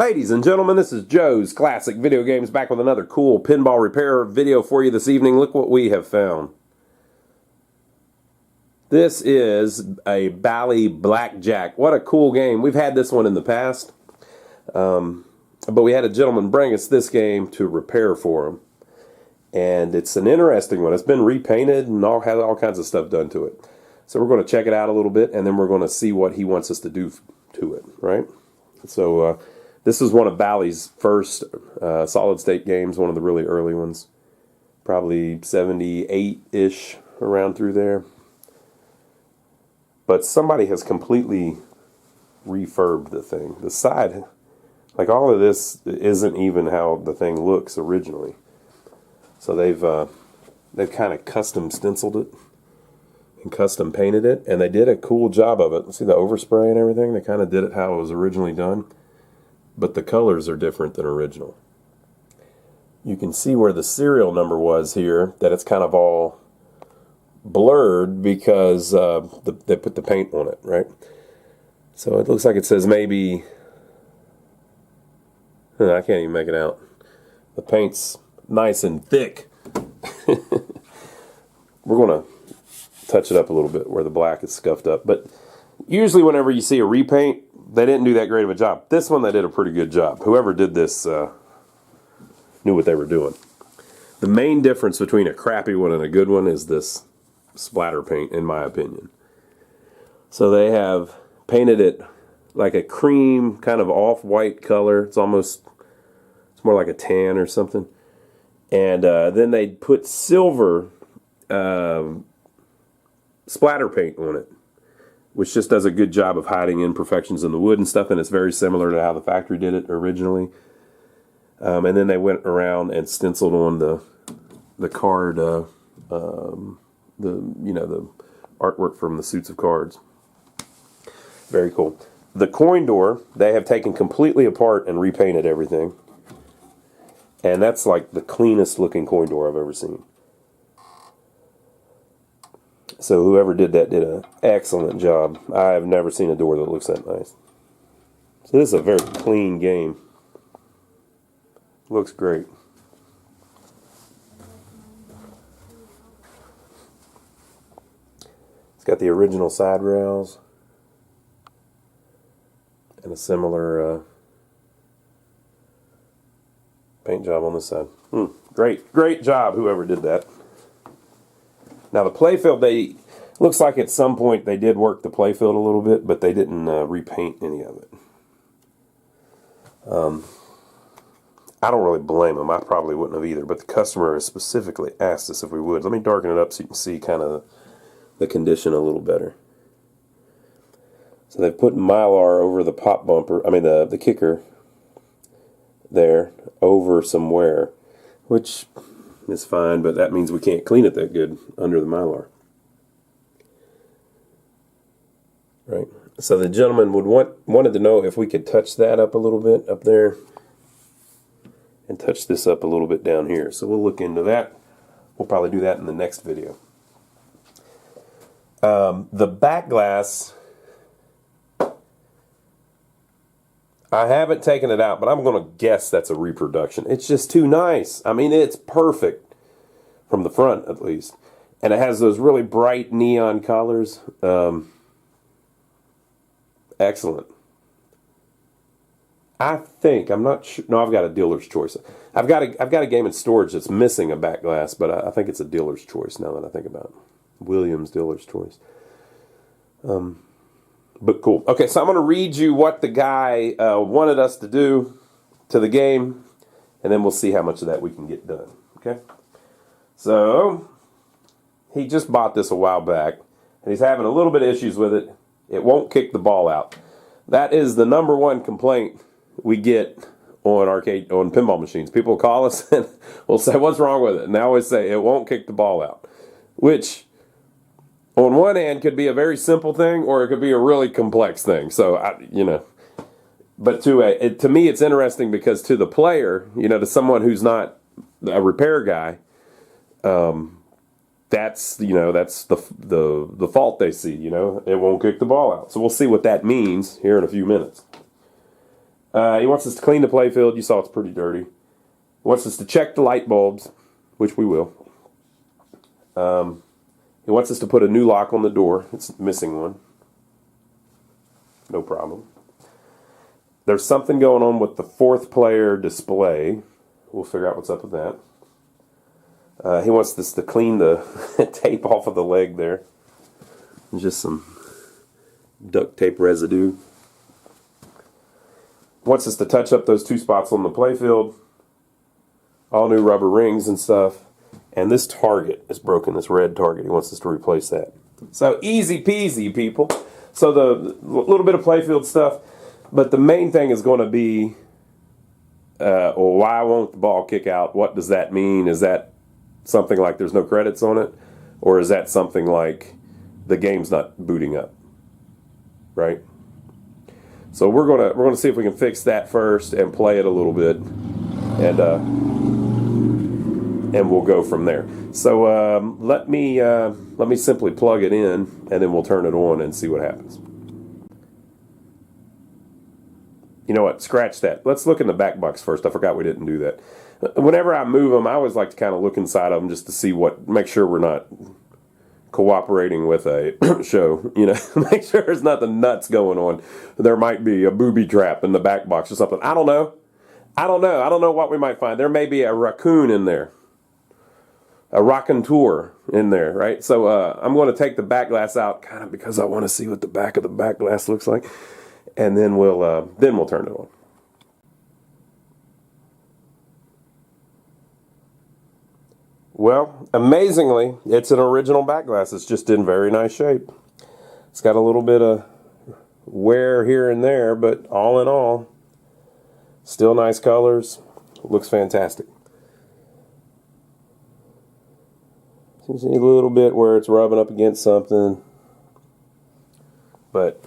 Ladies and gentlemen, this is Joe's Classic Video Games back with another cool pinball repair video for you this evening. Look what we have found. This is a Bally Blackjack. What a cool game. We've had this one in the past, but we had a gentleman bring us this game to repair for him. And it's an interesting one. It's been repainted and had all kinds of stuff done to it. So we're going to check it out a little bit, and then we're going to see what he wants us to do to it, right? So this is one of Bally's first solid-state games, one of the really early ones. Probably 78-ish, around through there. But somebody has completely refurbed the thing. The side, like all of this isn't even how the thing looks originally. So they've kind of custom stenciled it and custom painted it, and they did a cool job of it. See the overspray and everything? They kind of did it how it was originally done, but the colors are different than original. You can see where the serial number was here, that it's kind of all blurred because they put the paint on it, right? So it looks like it says maybe, I can't even make it out. The paint's nice and thick. We're going to touch it up a little bit where the black is scuffed up. But usually whenever you see a repaint, they didn't do that great of a job. This one, they did a pretty good job. Whoever did this knew what they were doing. The main difference between a crappy one and a good one is this splatter paint, in my opinion. So they have painted it like a cream, kind of off-white color. It's more like a tan or something. And then they put silver splatter paint on it, which just does a good job of hiding imperfections in the wood and stuff, and it's very similar to how the factory did it originally. And then they went around and stenciled on the card, the artwork from the suits of cards. Very cool. The coin door, they have taken completely apart and repainted everything. And that's like the cleanest looking coin door I've ever seen. So whoever did that did an excellent job. I have never seen a door that looks that nice. So this is a very clean game. Looks great. It's got the original side rails and a similar paint job on this side. Great job, whoever did that. Now the playfield, looks like at some point they did work the playfield a little bit, but they didn't repaint any of it. I don't really blame them. I probably wouldn't have either, but the customer has specifically asked us if we would. Let me darken it up so you can see kind of the condition a little better. So they've put Mylar over the pop bumper, the kicker there, over some wear, which is fine, but that means we can't clean it that good under the Mylar. Right? So the gentleman wanted to know if we could touch that up a little bit up there and touch this up a little bit down here. So we'll look into that. We'll probably do that in the next video. The back glass, I haven't taken it out, but I'm going to guess that's a reproduction. It's just too nice. I mean, it's perfect from the front, at least. And it has those really bright neon colors. Excellent. I'm not sure. No, I've got a dealer's choice. I've got a game in storage that's missing a back glass, but I think it's a dealer's choice now that I think about it. Williams dealer's choice. But cool. Okay, so I'm going to read you what the guy wanted us to do to the game, and then we'll see how much of that we can get done. Okay? So, he just bought this a while back, and he's having a little bit of issues with it. It won't kick the ball out. That is the number one complaint we get on pinball machines. People call us and will say, "What's wrong with it?" And I always say, "It won't kick the ball out," which, on one hand, could be a very simple thing, or it could be a really complex thing. So, but to me, it's interesting because to the player, to someone who's not a repair guy, that's the fault they see. It won't kick the ball out. So we'll see what that means here in a few minutes. He wants us to clean the playfield. You saw it's pretty dirty. He wants us to check the light bulbs, which we will. He wants us to put a new lock on the door. It's missing one. No problem. There's something going on with the 4th player display. We'll figure out what's up with that. He wants us to clean the tape off of the leg there. Just some duct tape residue. Wants us to touch up those 2 spots on the playfield. All new rubber rings and stuff. And this target is broken, this red target. He wants us to replace that. So easy peasy, people. So the little bit of playfield stuff. But the main thing is going to be, why won't the ball kick out? What does that mean? Is that something like there's no credits on it? Or is that something like the game's not booting up? Right? So we're gonna see if we can fix that first and play it a little bit, and we'll go from there. So let me simply plug it in, and then we'll turn it on and see what happens. You know what? Scratch that. Let's look in the back box first. I forgot we didn't do that. Whenever I move them, I always like to kind of look inside of them just to see make sure we're not cooperating with a show. You know, make sure there's nothing nuts going on. There might be a booby trap in the back box or something. I don't know. I don't know what we might find. There may be a raccoon in there. A raconteur in there, right? So I'm going to take the back glass out kind of because I want to see what the back of the back glass looks like. And then we'll turn it on. Well, amazingly, it's an original back glass. It's just in very nice shape. It's got a little bit of wear here and there, but all in all, still nice colors. Looks fantastic. You see a little bit where it's rubbing up against something, but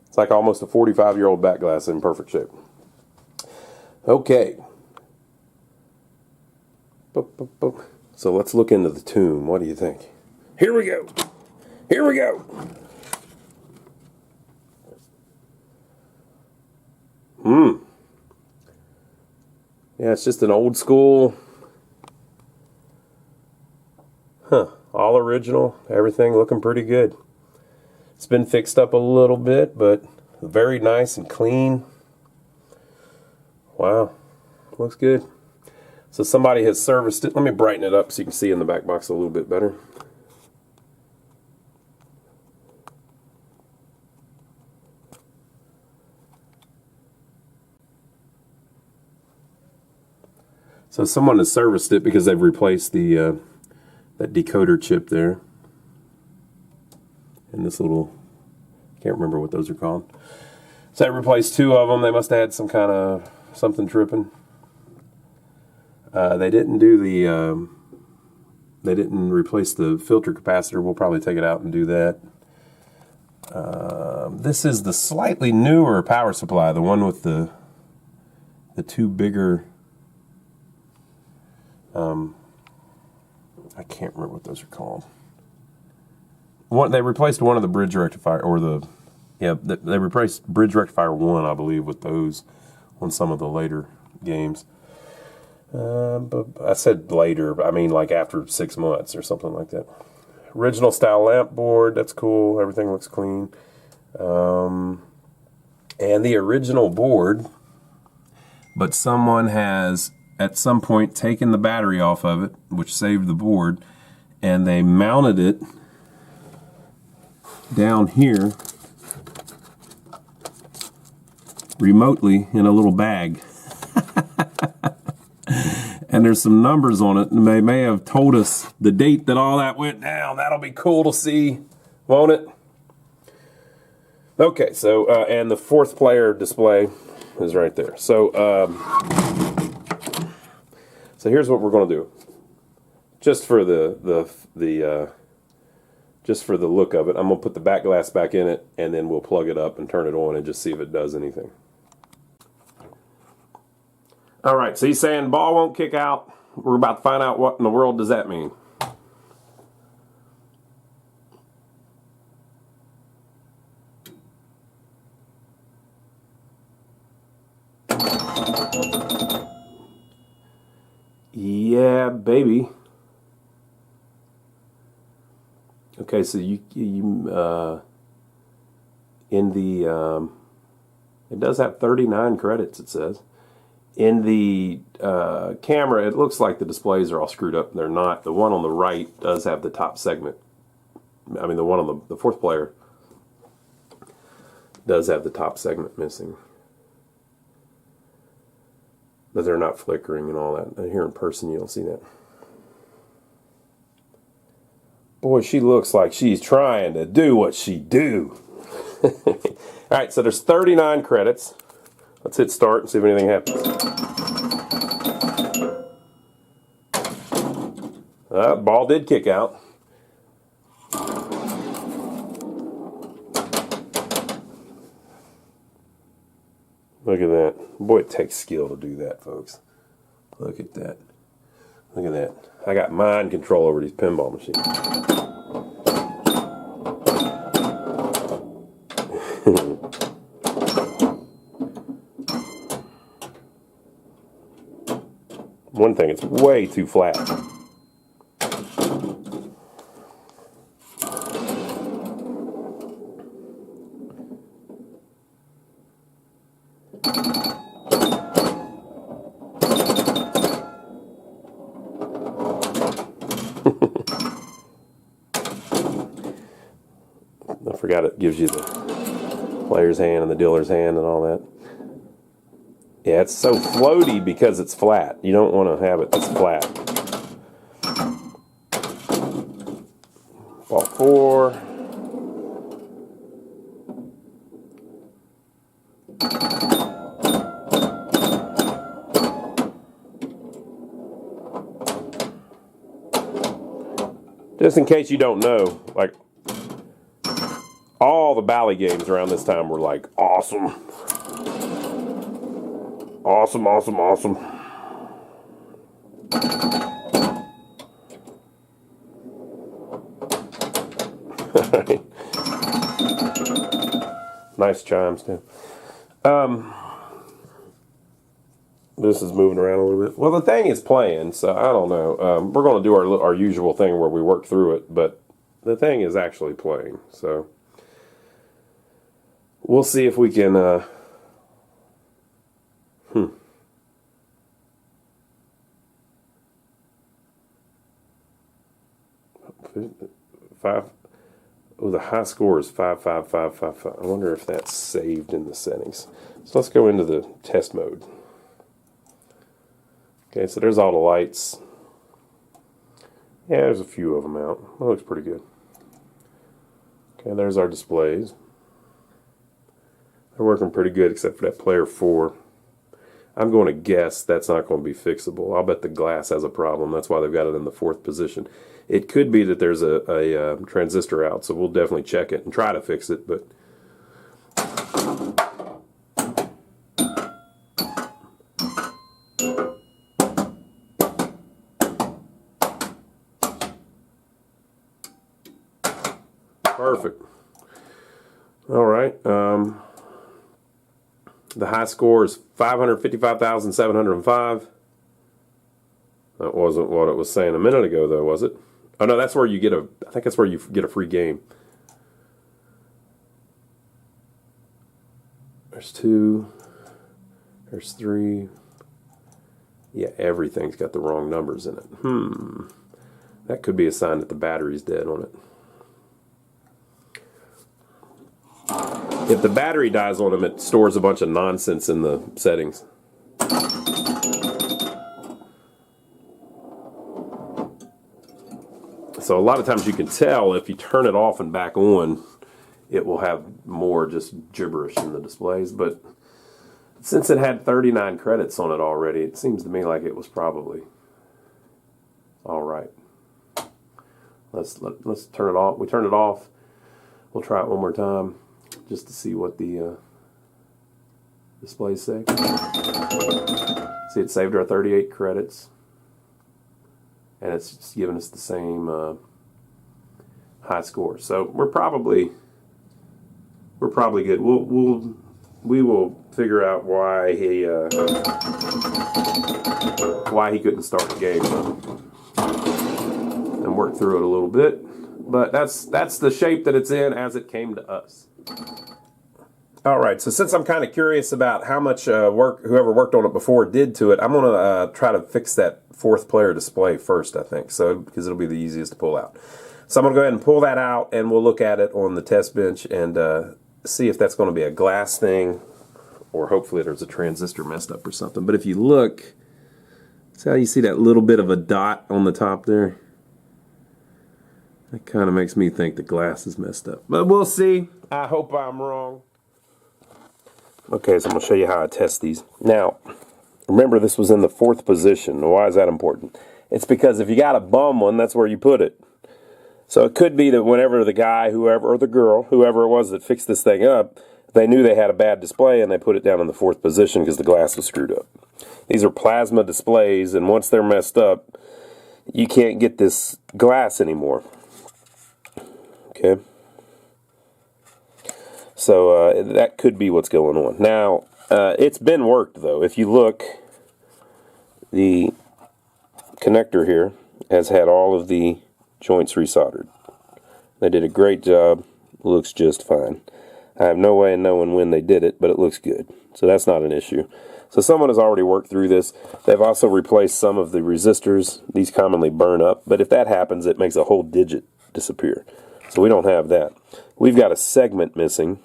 it's like almost a 45-year-old back glass in perfect shape. Okay. So let's look into the tune. What do you think? Here we go. Here we go. Yeah, it's just an old school. All original. Everything looking pretty good. It's been fixed up a little bit, but very nice and clean. Wow. Looks good. So somebody has serviced it. Let me brighten it up so you can see in the back box a little bit better. So someone has serviced it because they've replaced the that decoder chip there. And this little, can't remember what those are called. So they replaced 2 of them. They must have had some kind of something tripping. They didn't do the, they didn't replace the filter capacitor. We'll probably take it out and do that. This is the slightly newer power supply, the one with the 2 bigger, I can't remember what those are called. They replaced one of the bridge rectifier, they replaced bridge rectifier 1, I believe, with those on some of the later games. But I said later, but I mean like after 6 months or something like that. Original style lamp board, that's cool. Everything looks clean. And the original board, but someone has at some point taken the battery off of it, which saved the board, and they mounted it down here remotely in a little bag. And there's some numbers on it, and they may have told us the date that all that went down. That'll be cool to see, won't it? Okay, so, and the 4th player display is right there. So, so here's what we're going to do. Just for just for the look of it, I'm going to put the back glass back in it, and then we'll plug it up and turn it on and just see if it does anything. All right, so he's saying ball won't kick out. We're about to find out what in the world does that mean. Yeah, baby. Okay, so you in the it does have 39 credits, it says. In the camera, it looks like the displays are all screwed up. They're not. The one on the right does have the top segment. I mean, the one on the fourth player does have the top segment missing. But they're not flickering and all that. And here in person, you don't see that. Boy, she looks like she's trying to do what she do. All right, so there's 39 credits. Let's hit start and see if anything happens. Ball did kick out. Look at that. Boy, it takes skill to do that, folks. Look at that. Look at that. I got mind control over these pinball machines. One thing, it's way too flat. I forgot it gives you the player's hand and the dealer's hand and all that. Yeah, it's so floaty because it's flat. You don't want to have it that's flat. Ball 4. Just in case you don't know, like, all the Bally games around this time were like awesome. Awesome, awesome, awesome. Nice chimes too. This is moving around a little bit. Well, the thing is playing, so I don't know. We're going to do our usual thing where we work through it, but the thing is actually playing. So we'll see if we can. 5. Oh, the high score is 55555. I wonder if that's saved in the settings. So let's go into the test mode. Okay, so there's all the lights. Yeah, there's a few of them out. That looks pretty good. Okay, there's our displays. They're working pretty good except for that player 4. I'm going to guess that's not going to be fixable. I'll bet the glass has a problem. That's why they've got it in the 4th position. It could be that there's a transistor out, so we'll definitely check it and try to fix it, but perfect. All right. The high score is 555,705. That wasn't what it was saying a minute ago, though, was it? Oh no, that's where you get I think that's where you get a free game. There's 2. There's 3. Yeah, everything's got the wrong numbers in it. That could be a sign that the battery's dead on it. If the battery dies on them, it stores a bunch of nonsense in the settings. So a lot of times you can tell if you turn it off and back on, it will have more just gibberish in the displays. But since it had 39 credits on it already, it seems to me like it was probably all right. Let's turn it off. We turned it off. We'll try it one more time just to see what the displays say. See, it saved our 38 credits. And it's just giving us the same high score. So we're probably good. We'll we will figure out why he couldn't start the game and work through it a little bit. But that's the shape that it's in as it came to us. All right, so since I'm kind of curious about how much work whoever worked on it before did to it, I'm going to try to fix that fourth player display first, I think, so because it'll be the easiest to pull out. So I'm going to go ahead and pull that out, and we'll look at it on the test bench and see if that's going to be a glass thing, or hopefully there's a transistor messed up or something. But if you look, see how you see that little bit of a dot on the top there? That kind of makes me think the glass is messed up. But we'll see. I hope I'm wrong. Okay, so I'm going to show you how I test these. Now, remember this was in the fourth position. Why is that important? It's because if you got a bum one, that's where you put it. So it could be that whenever the guy, whoever, or the girl, whoever it was that fixed this thing up, they knew they had a bad display and they put it down in the fourth position because the glass was screwed up. These are plasma displays, and once they're messed up, you can't get this glass anymore. Okay? So that could be what's going on. Now, it's been worked, though. If you look, the connector here has had all of the joints resoldered. They did a great job. Looks just fine. I have no way of knowing when they did it, but it looks good. So that's not an issue. So someone has already worked through this. They've also replaced some of the resistors. These commonly burn up, but if that happens, it makes a whole digit disappear. So we don't have that. We've got a segment missing,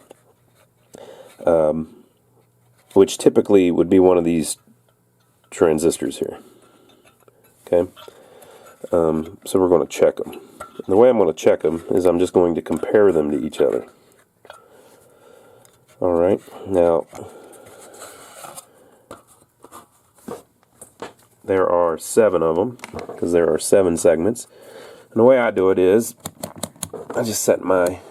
which typically would be one of these transistors here. Okay? So we're going to check them. And the way I'm going to check them is I'm just going to compare them to each other. Alright, now there are 7 of them, because there are 7 segments. And the way I do it is I just set my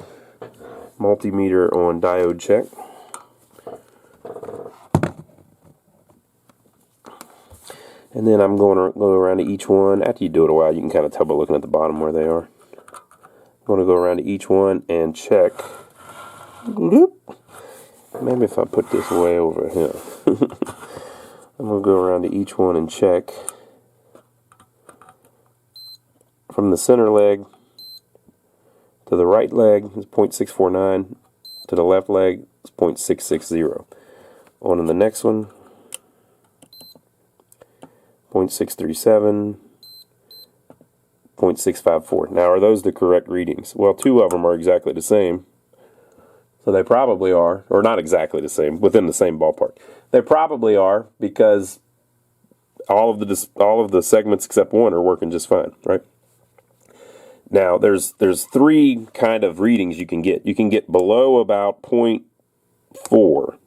multimeter on diode check. And then I'm going to go around to each one. After you do it a while, you can kind of tell by looking at the bottom where they are. I'm going to go around to each one and check. Maybe if I put this way over here. I'm going to go around to each one and check. From the center leg to the right leg is 0.649. To the left leg is 0.660. On to the next one. 0.637, 0.654. Now, are those the correct readings? Well, 2 of them are exactly the same. So they probably are, or not exactly the same, within the same ballpark. They probably are because all of the segments except one are working just fine, right? Now, there's 3 kind of readings you can get. You can get below about 0.4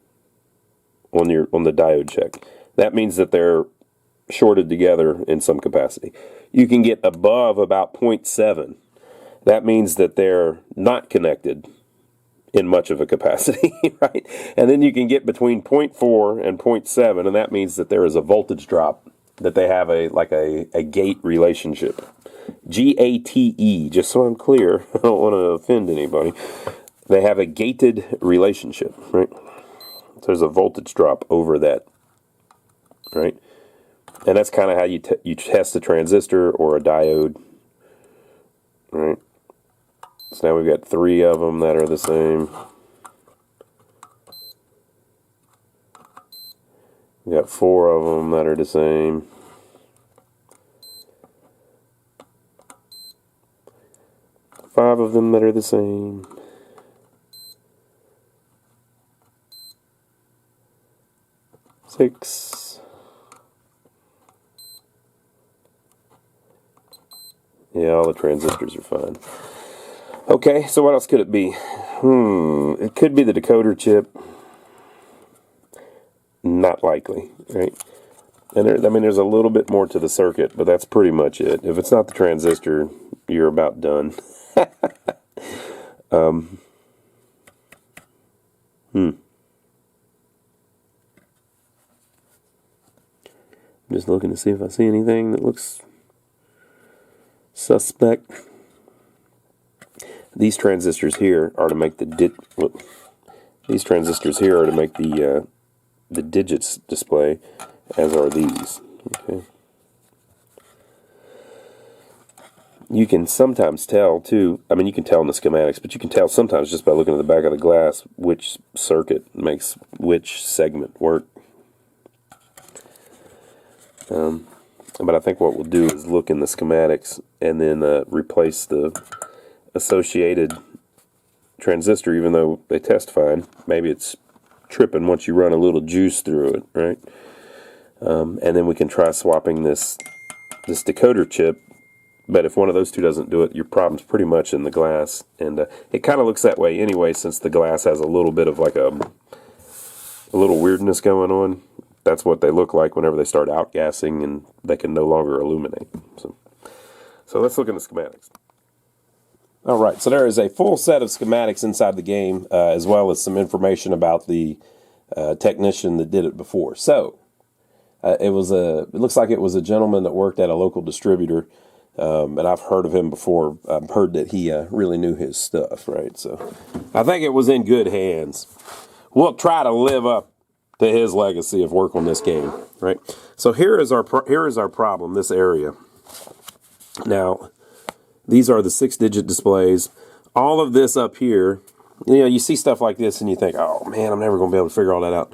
on the diode check. That means that they're shorted together in some capacity. You can get above about 0.7. That means that they're not connected in much of a capacity, right? And then you can get between 0.4 and 0.7, and that means that there is a voltage drop, that they have a gate relationship. G-A-T-E, just so I'm clear. I don't want to offend anybody. They have a gated relationship, right? So there's a voltage drop over that, right? And that's kind of how you test a transistor or a diode, right? So now we've got 3 of them that are the same. We've got 4 of them that are the same. Five of them that are the same. Six. Yeah, all the transistors are fine. Okay, so what else could it be? It could be the decoder chip. Not likely, right? And there's a little bit more to the circuit, but that's pretty much it. If it's not the transistor, you're about done. I'm just looking to see if I see anything that looks suspect. These transistors here are to make the These transistors here are to make the digits display, as are these. Okay. You can sometimes tell too, I mean you can tell in the schematics, but you can tell sometimes just by looking at the back of the glass which circuit makes which segment work. But I think what we'll do is look in the schematics and then replace the associated transistor, even though they test fine. Maybe it's tripping once you run a little juice through it, right? And then we can try swapping this decoder chip. But if one of those two doesn't do it, your problem's pretty much in the glass. And it kind of looks that way anyway, since the glass has a little bit of like a little weirdness going on. That's what they look like whenever they start outgassing and they can no longer illuminate. So let's look at the schematics. All right, so there is a full set of schematics inside the game, as well as some information about the technician that did it before. So it looks like it was a gentleman that worked at a local distributor, and I've heard of him before. I've heard that he really knew his stuff, right? So I think it was in good hands. We'll try to live up to his legacy of work on this game, right? So here is our problem, this area. Now, these are the 6-digit displays. All of this up here, you know, you see stuff like this and you think, oh man, I'm never going to be able to figure all that out.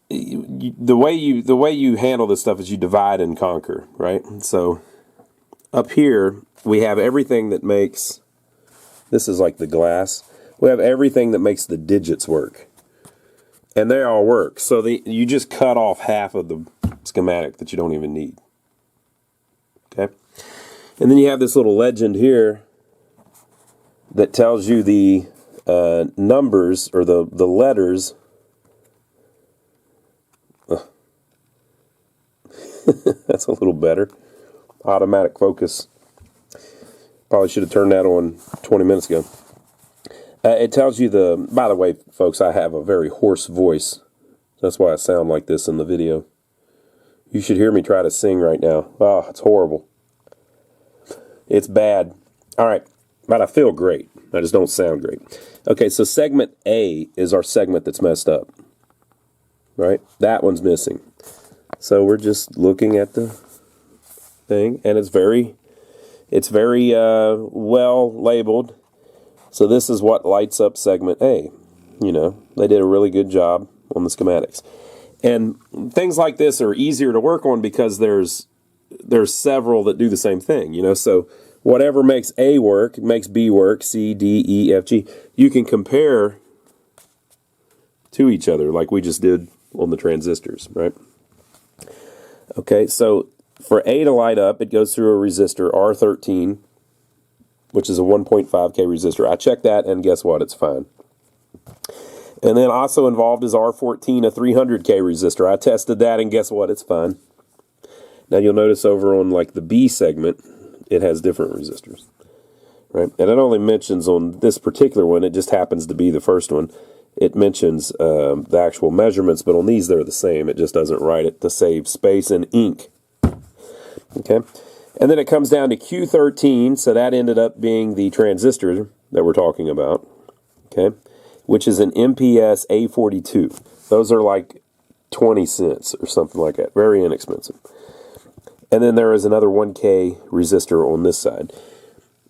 The way you handle this stuff is you divide and conquer, right? So up here we have everything that makes, this is like the glass. We have everything that makes the digits work. And they all work. So you just cut off half of the schematic that you don't even need. Okay? And then you have this little legend here that tells you the numbers or the letters. That's a little better. Automatic focus. Probably should have turned that on 20 minutes ago. It tells you by the way, folks, I have a very hoarse voice. That's why I sound like this in the video. You should hear me try to sing right now. Oh, it's horrible. It's bad. All right, but I feel great. I just don't sound great. Okay, so segment A is our segment that's messed up. Right? That one's missing. So we're just looking at the thing, and it's very well labeled. So this is what lights up segment A. You know, they did a really good job on the schematics. And things like this are easier to work on because there's several that do the same thing, you know. So whatever makes A work, makes B work, C, D, E, F, G. You can compare to each other like we just did on the transistors, right? Okay, so for A to light up, it goes through a resistor, R13, which is a 1.5K resistor. I checked that, and guess what? It's fine. And then also involved is R14, a 300K resistor. I tested that, and guess what? It's fine. Now you'll notice over on like the B segment, it has different resistors, right? And it only mentions on this particular one, it just happens to be the first one. It mentions the actual measurements, but on these they're the same. It just doesn't write it to save space and ink. Okay. And then it comes down to Q13, so that ended up being the transistor that we're talking about, okay, which is an MPS A42. Those are like 20 cents or something like that, very inexpensive. And then there is another 1K resistor on this side,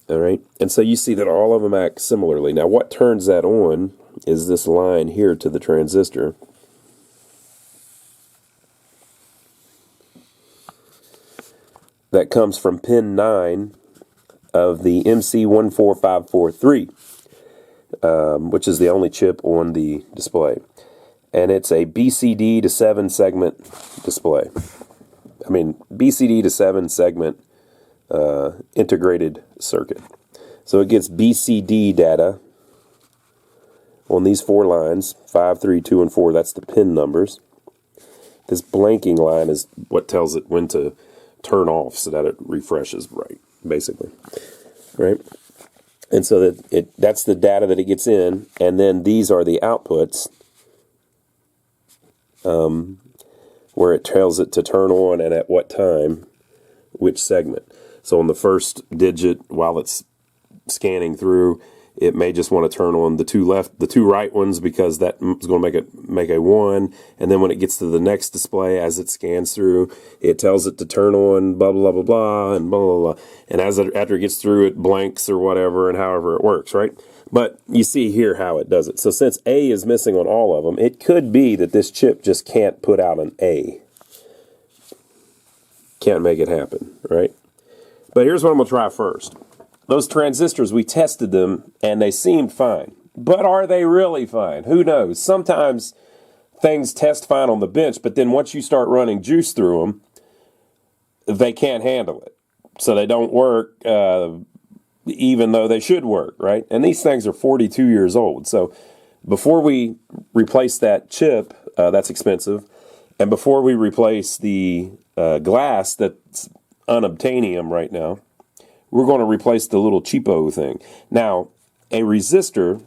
all right? And so you see that all of them act similarly. Now what turns that on is this line here to the transistor. That comes from pin 9 of the MC14543, which is the only chip on the display. And it's a BCD to 7 segment display. I mean, BCD to 7 segment integrated circuit. So it gets BCD data on these 4 lines, 5, 3, 2, and 4. That's the pin numbers. This blanking line is what tells it when to turn off so that it refreshes right, basically, right? And so that's the data that it gets in, and then these are the outputs where it tells it to turn on and at what time, which segment. So on the first digit, while it's scanning through, It may just want to turn on the two right ones, because that is going to make a 1. And then when it gets to the next display, as it scans through, it tells it to turn on blah, blah, blah, blah, and blah, blah, blah. And after it gets through, it blanks or whatever, and however it works, right? But you see here how it does it. So since A is missing on all of them, it could be that this chip just can't put out an A. Can't make it happen, right? But here's what I'm going to try first. Those transistors, we tested them, and they seemed fine. But are they really fine? Who knows? Sometimes things test fine on the bench, but then once you start running juice through them, they can't handle it. So they don't work, even though they should work, right? And these things are 42 years old. So before we replace that chip, that's expensive, and before we replace the glass that's unobtainium right now, we're going to replace the little cheapo thing. Now, a resistor,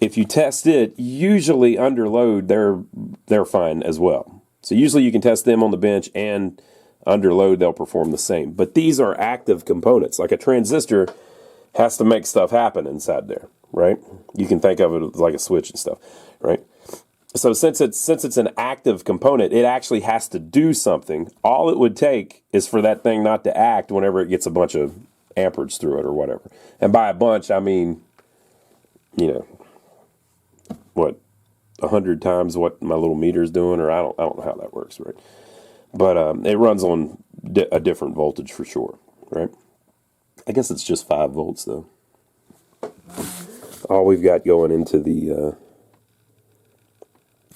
if you test it, usually under load, they're fine as well. So usually you can test them on the bench, and under load they'll perform the same. But these are active components. Like a transistor has to make stuff happen inside there, right? You can think of it as like a switch and stuff, right? So since it's an active component, it actually has to do something. All it would take is for that thing not to act whenever it gets a bunch of amperage through it or whatever. And by a bunch, I mean, you know, what, 100 times what my little meter's doing, or I don't know how that works, right? But it runs on a different voltage for sure, right? I guess it's just 5 volts though. All we've got going into the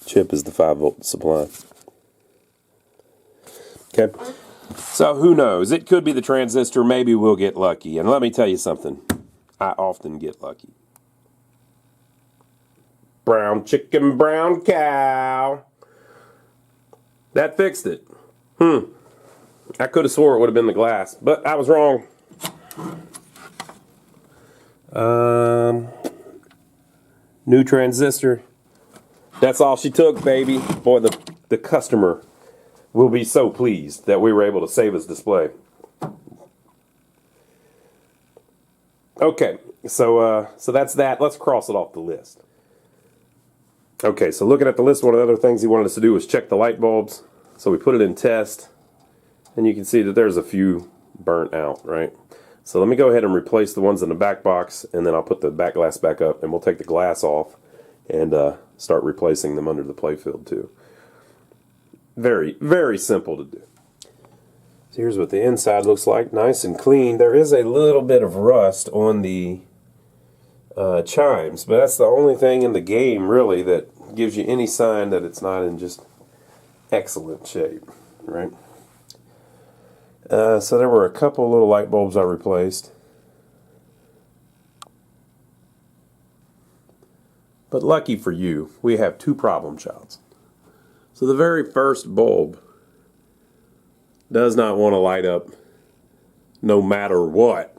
chip is the 5-volt supply. Okay, so who knows? It could be the transistor. Maybe we'll get lucky. And let me tell you something. I often get lucky. Brown chicken, brown cow. That fixed it. I could have swore it would have been the glass, but I was wrong. New transistor. That's all she took, baby. Boy, the customer will be so pleased that we were able to save his display. Okay, so that's that. Let's cross it off the list. Okay, so looking at the list, one of the other things he wanted us to do was check the light bulbs. So we put it in test, and you can see that there's a few burnt out, right? So let me go ahead and replace the ones in the back box, and then I'll put the back glass back up, and we'll take the glass off and start replacing them under the playfield too. Very, very simple to do. So here's what the inside looks like, nice and clean. There is a little bit of rust on the chimes, but that's the only thing in the game really that gives you any sign that it's not in just excellent shape, right? So there were a couple little light bulbs I replaced. But lucky for you, we have 2 problem childs. So the very first bulb does not want to light up no matter what.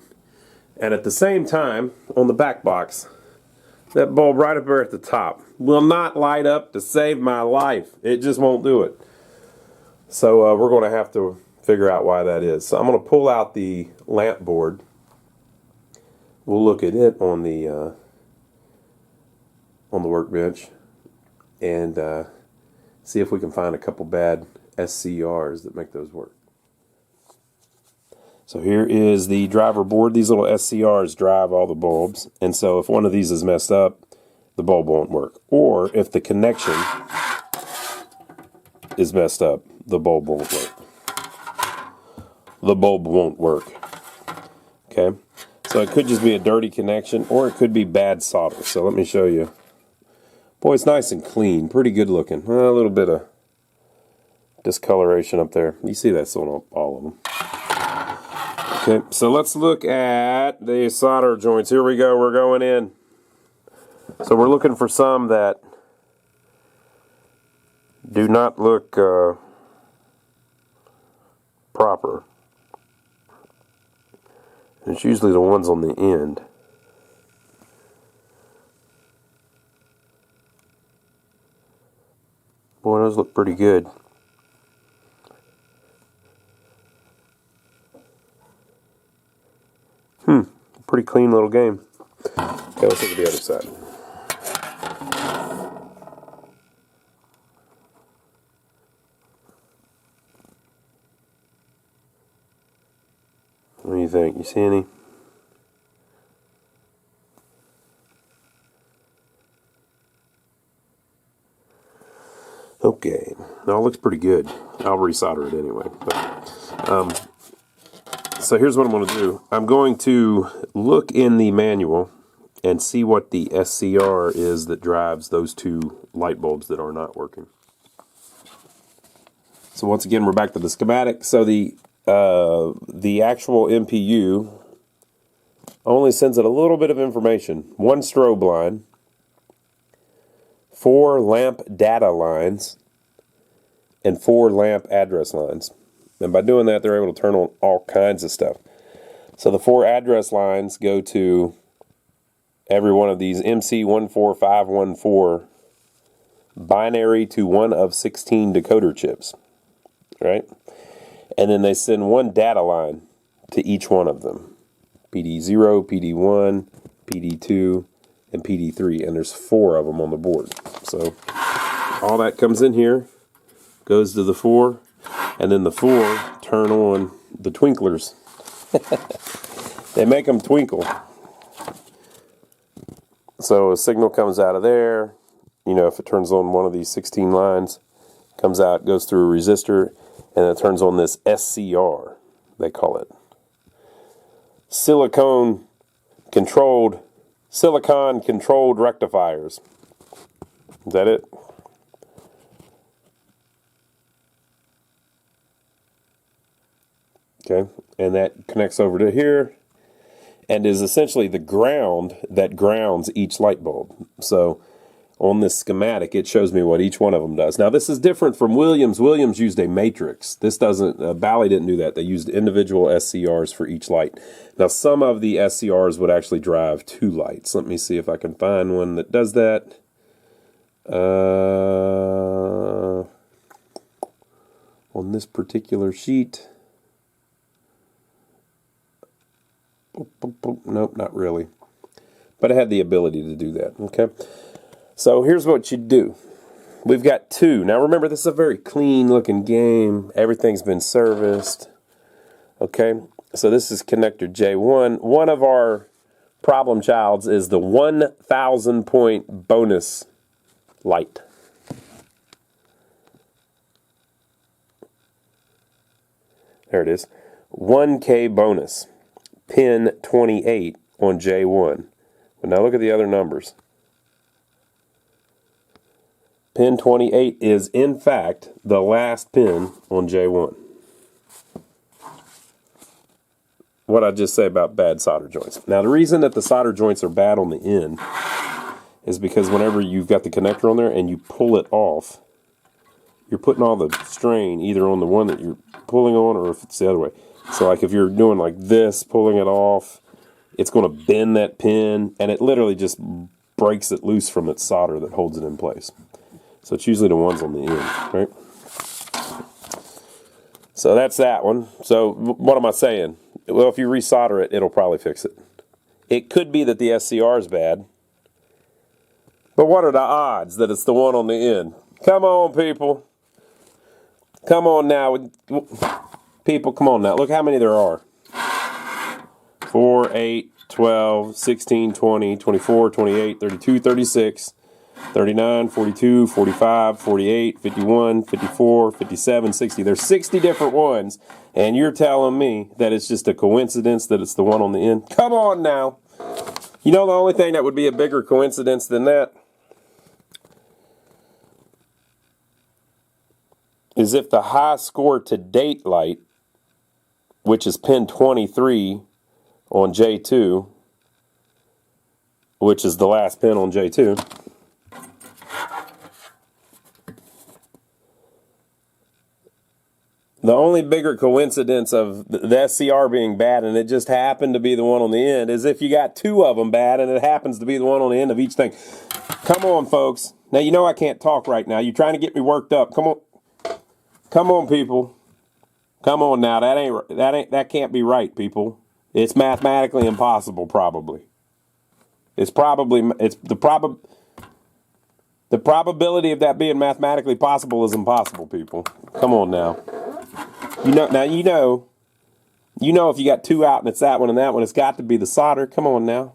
And at the same time, on the back box, that bulb right up there at the top will not light up to save my life. It just won't do it. So we're going to have to figure out why that is. So I'm going to pull out the lamp board. We'll look at it on the workbench and see if we can find a couple bad SCRs that make those work. So here is the driver board. These little SCRs drive all the bulbs, and so if one of these is messed up, the bulb won't work. Or if the connection is messed up, the bulb won't work. The bulb won't work. Okay? So it could just be a dirty connection, or it could be bad solder. So let me show you. Boy, it's nice and clean, pretty good looking. A little bit of discoloration up there. You see that's on all of them. Okay, so let's look at the solder joints. Here we go, we're going in. So we're looking for some that do not look proper. And it's usually the ones on the end. Boy, those look pretty good. Pretty clean little game. Okay, let's look at the other side. What do you think? You see any? Okay, now it looks pretty good. I'll resolder it anyway. But, so here's what I'm going to do. I'm going to look in the manual and see what the SCR is that drives those two light bulbs that are not working. So once again, we're back to the schematic. So the actual MPU only sends it a little bit of information. 1 strobe line, 4 lamp data lines, and 4 lamp address lines. And by doing that, they're able to turn on all kinds of stuff. So the 4 address lines go to every one of these MC14514 binary to 1 of 16 decoder chips, right? And then they send 1 data line to each one of them. PD0, PD1, PD2, and PD3, and there's 4 of them on the board. So all that comes in here, goes to the 4, and then the 4 turn on the twinklers. They make them twinkle. So a signal comes out of there. You know, if it turns on one of these 16 lines, comes out, goes through a resistor, and it turns on this SCR, they call it. Silicon controlled rectifiers. Is that it? Okay, and that connects over to here and is essentially the ground that grounds each light bulb. So on this schematic, it shows me what each one of them does. Now this is different from Williams. Williams used a matrix. This doesn't, Bally didn't do that. They used individual SCRs for each light. Now some of the SCRs would actually drive 2 lights. Let me see if I can find one that does that. On this particular sheet. Nope, not really. But it had the ability to do that, okay? So here's what you do. We've got 2. Now remember, this is a very clean looking game. Everything's been serviced. Okay, so this is connector J1. One of our problem childs is the 1,000 point bonus light. There it is. 1K bonus. Pin 28 on J1. But now look at the other numbers. Pin 28 is, in fact, the last pin on J1. What I just say about bad solder joints. Now, the reason that the solder joints are bad on the end is because whenever you've got the connector on there and you pull it off, you're putting all the strain either on the one that you're pulling on or if it's the other way. So like if you're doing like this, pulling it off, it's going to bend that pin, and it literally just breaks it loose from its solder that holds it in place. So it's usually the ones on the end, right? So that's that one. So what am I saying? Well, if you resolder it, it'll probably fix it. It could be that the SCR is bad, but what are the odds that it's the one on the end? Come on, people. Come on now. People, come on now. Look how many there are. 4, 8, 12, 16, 20, 24, 28, 32, 36, 39, 42, 45, 48, 51, 54, 57, 60. There's 60 different ones, and you're telling me that it's just a coincidence that it's the one on the end? Come on now. You know the only thing that would be a bigger coincidence than that is if the high score to date light, which is pin 23 on J2, which is the last pin on J2, the only bigger coincidence of the SCR being bad and it just happened to be the one on the end is if you got 2 of them bad and it happens to be the one on the end of each thing. Come on, folks. Now, you know I can't talk right now. You're trying to get me worked up. Come on. Come on, people. Come on now. That can't be right, people. It's mathematically impossible, probably. It's the probability of that being mathematically possible is impossible, people. Come on now. You know if you got two out and it's that one and that one, it's got to be the solder. Come on now.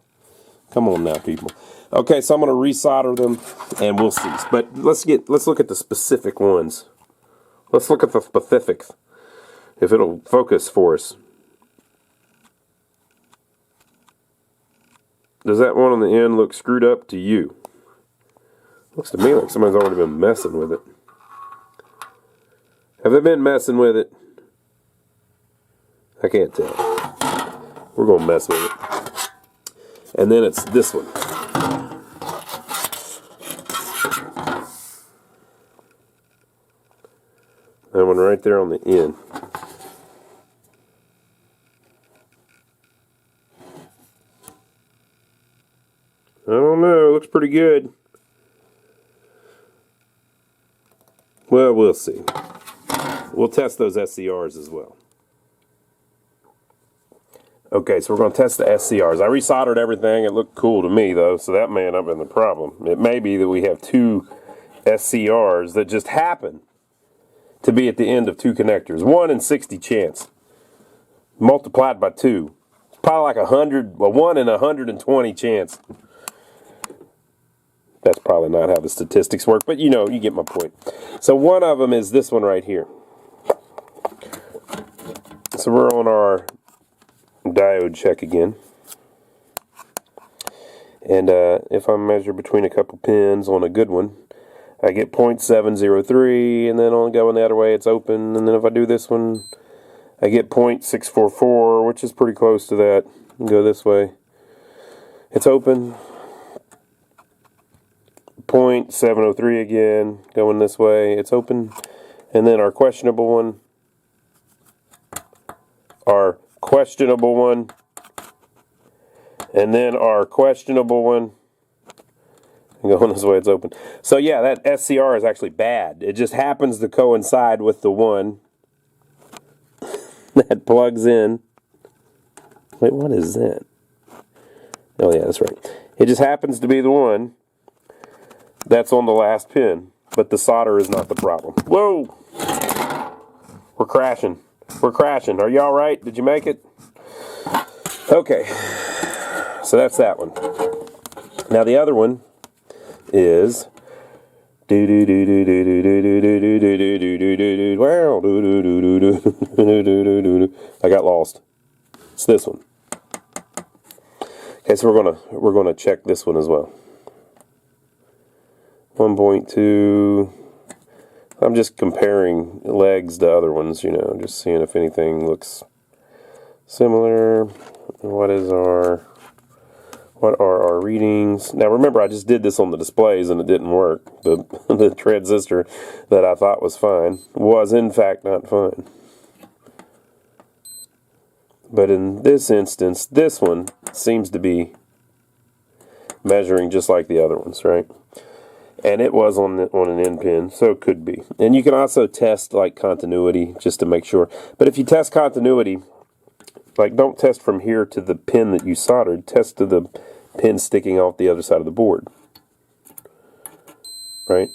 Come on now, people. Okay, so I'm going to resolder them and we'll see. But let's look at the specific ones. Let's look at the specifics. If it'll focus for us. Does that one on the end look screwed up to you? Looks to me like somebody's already been messing with it. Have they been messing with it? I can't tell. We're going to mess with it. And then it's this one. That one right there on the end. I don't know. Looks pretty good. Well, we'll see. We'll test those SCRs as well. Okay, so we're going to test the SCRs. I resoldered everything. It looked cool to me, though, so that may not have been the problem. It may be that we have two SCRs that just happen to be at the end of two connectors. 1 in 60 chance. Multiplied by 2. It's probably like 1 in 120 chance. That's probably not how the statistics work, but you know, you get my point. So one of them is this one right here. So we're on our diode check again. And if I measure between a couple pins on a good one, I get 0.703, and then on going the other way it's open, and then if I do this one, I get 0.644, which is pretty close to that. Go this way. It's open. 0.703 again, going this way, it's open. And then our questionable one, and then our questionable one, and going this way, it's open. So yeah, that SCR is actually bad. It just happens to coincide with the one that plugs in. Wait, what is that? Oh yeah, that's right. It just happens to be the one that's on the last pin, but the solder is not the problem. Whoa! We're crashing. We're crashing. Are you all right? Did you make it? Okay. So that's that one. Now the other one is I got lost. It's this one. Okay, so we're gonna check this one as well. 1.2. I'm just comparing legs to other ones, you know, just seeing if anything looks similar. What are our readings? Now remember, I just did this on the displays and it didn't work. The transistor that I thought was fine was in fact not fine. But in this instance, this one seems to be measuring just like the other ones, right? And it was on an end pin, so it could be. And you can also test like continuity just to make sure. But if you test continuity, like don't test from here to the pin that you soldered, test to the pin sticking off the other side of the board. Right?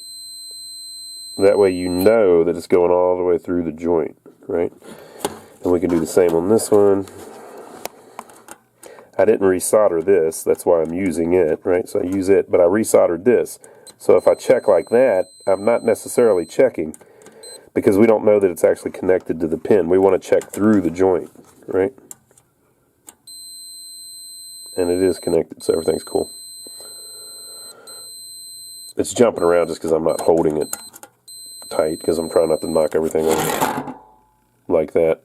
That way you know that it's going all the way through the joint, right? And we can do the same on this one. I didn't resolder this, that's why I'm using it, right? So I use it, but I resoldered this. So if I check like that, I'm not necessarily checking because we don't know that it's actually connected to the pin. We want to check through the joint, right? And it is connected, so everything's cool. It's jumping around just because I'm not holding it tight because I'm trying not to knock everything over like that.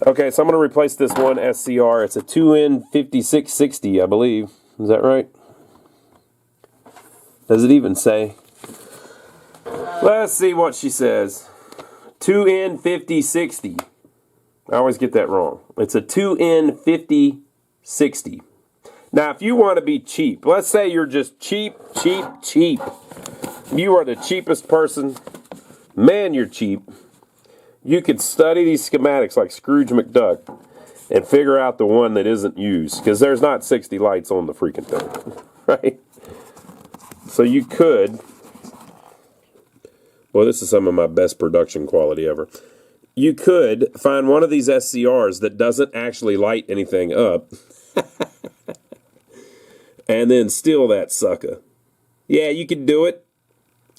Okay, so I'm going to replace this one SCR. It's a 2N5660, I believe. Is that right? Does it even say? Let's see what she says. 2N5060. I always get that wrong. It's a 2N5060. Now, if you want to be cheap, let's say you're just cheap. You are the cheapest person. Man, you're cheap. You could study these schematics like Scrooge McDuck, and figure out the one that isn't used, because there's not 60 lights on the freaking thing, right? So you could, well, this is some of my best production quality ever. You could find one of these SCRs that doesn't actually light anything up and then steal that sucker. Yeah, you can do it.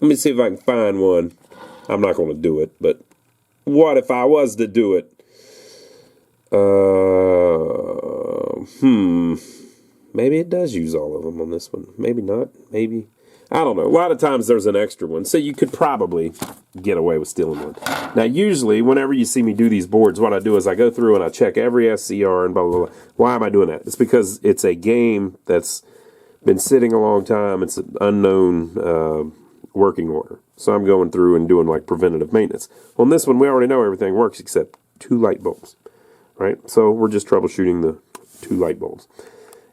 Let me see if I can find one. I'm not going to do it, but what if I was to do it? Maybe it does use all of them on this one. Maybe not. Maybe. I don't know. A lot of times there's an extra one, so you could probably get away with stealing one. Now, usually, whenever you see me do these boards, what I do is I go through and I check every SCR and blah, blah, blah. Why am I doing that? It's because it's a game that's been sitting a long time. It's an unknown working order. So I'm going through and doing like preventative maintenance. On this one, we already know everything works except 2 light bulbs, right? So we're just troubleshooting the 2 light bulbs.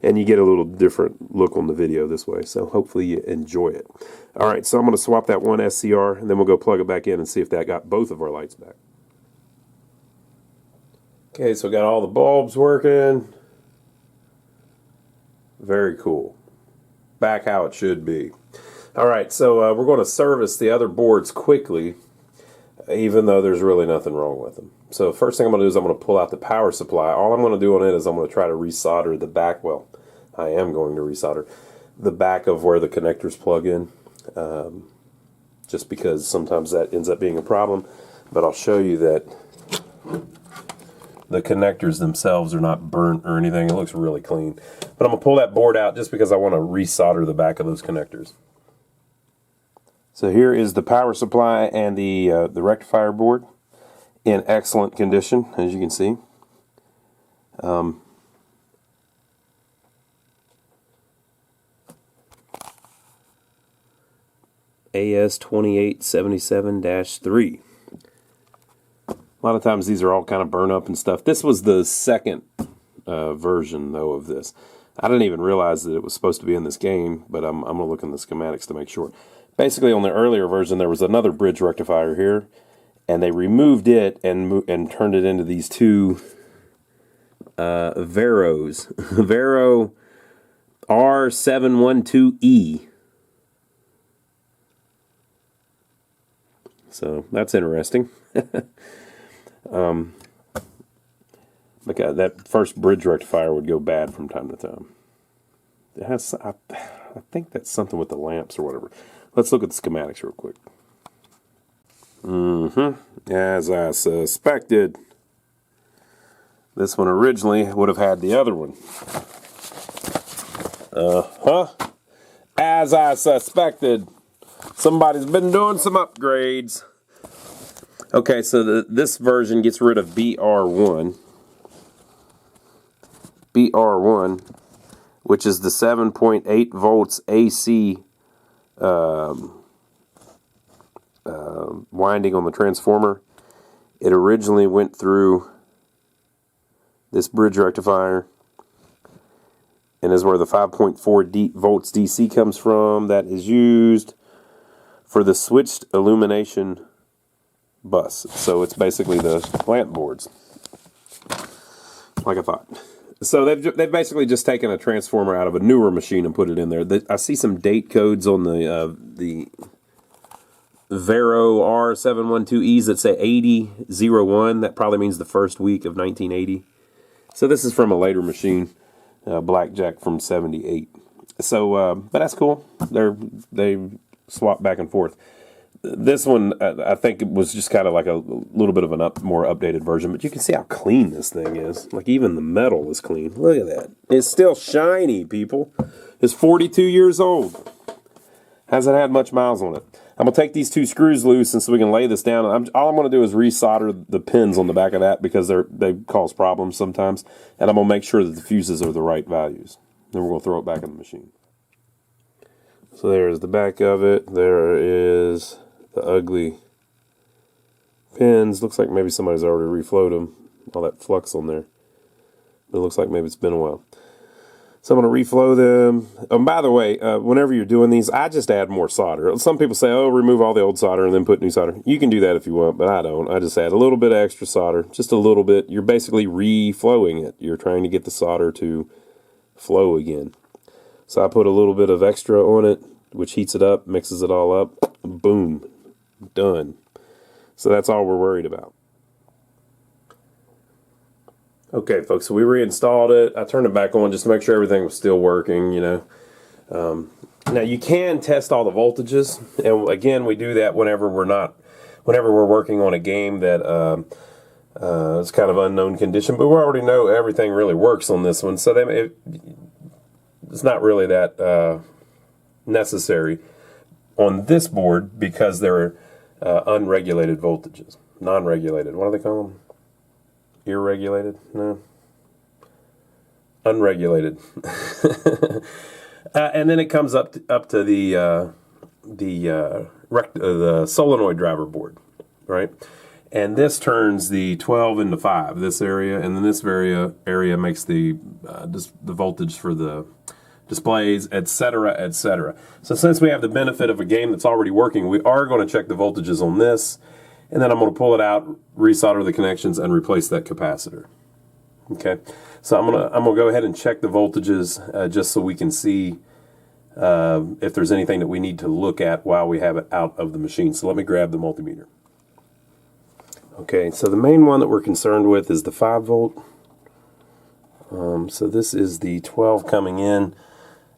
And you get a little different look on the video this way. So hopefully you enjoy it. All right, so I'm going to swap that one SCR, and then we'll go plug it back in and see if that got both of our lights back. Okay, so got all the bulbs working. Very cool. Back how it should be. All right, so we're going to service the other boards quickly, even though there's really nothing wrong with them. So first thing I'm going to do is I'm going to pull out the power supply. All I'm going to do on it is I'm going to try to resolder the back. Well, I am going to resolder the back of where the connectors plug in, just because sometimes that ends up being a problem. But I'll show you that the connectors themselves are not burnt or anything. It looks really clean. But I'm going to pull that board out just because I want to resolder the back of those connectors. So here is the power supply and the rectifier board in excellent condition, as you can see. AS2877-3. A lot of times these are all kind of burn up and stuff. This was the second version, though, of this. I didn't even realize that it was supposed to be in this game, but I'm going to look in the schematics to make sure. Basically, on the earlier version, there was another bridge rectifier here, and they removed it and turned it into these 2 Veros. Vero R712E. So that's interesting. Look at that first bridge rectifier would go bad from time to time. It has, I think that's something with the lamps or whatever. Let's look at the schematics real quick. As I suspected, this one originally would have had the other one. As I suspected, somebody's been doing some upgrades. Okay, so this version gets rid of BR1. BR1, which is the 7.8 volts AC winding on the transformer. It originally went through this bridge rectifier and is where the 5.4 volts DC comes from. That is used for the switched illumination bus. So it's basically the lamp boards, like I thought. So they've basically just taken a transformer out of a newer machine and put it in there. I see some date codes on the Vero R712Es that say 8001. That probably means the first week of 1980. So this is from a later machine, Blackjack from 78. So, but that's cool. They swap back and forth. This one, I think it was just kind of like a little bit of a more updated version, but you can see how clean this thing is. Like, even the metal is clean. Look at that. It's still shiny, people. It's 42 years old. Hasn't had much miles on it. I'm going to take these 2 screws loose and so we can lay this down. All I'm going to do is resolder the pins on the back of that because they cause problems sometimes. And I'm going to make sure that the fuses are the right values. Then we're going to throw it back in the machine. So there's the back of it. There is the ugly pins. Looks like maybe somebody's already reflowed them. All that flux on there. It looks like maybe it's been a while. So I'm going to reflow them. And by the way, whenever you're doing these, I just add more solder. Some people say, oh, remove all the old solder and then put new solder. You can do that if you want, but I don't. I just add a little bit of extra solder, just a little bit. You're basically reflowing it. You're trying to get the solder to flow again. So I put a little bit of extra on it, which heats it up, mixes it all up. Boom. Done. So that's all we're worried about. Okay, folks, so we reinstalled it. I turned it back on just to make sure everything was still working, you know. Now, you can test all the voltages, and again, we do that whenever we're working on a game that is kind of unknown condition, but we already know everything really works on this one, so it's not really that necessary on this board because they're unregulated voltages. Non-regulated, what do they call them? Irregulated? No. Unregulated. And then it comes up to the solenoid driver board, right? And this turns the 12 into 5, this area, and then this area makes the voltage for the displays, etc., etc. So since we have the benefit of a game that's already working, we are going to check the voltages on this. And then I'm going to pull it out, resolder the connections, and replace that capacitor. Okay, so I'm gonna go ahead and check the voltages just so we can see if there's anything that we need to look at while we have it out of the machine. So let me grab the multimeter. Okay, so the main one that we're concerned with is the 5 volt. So this is the 12 coming in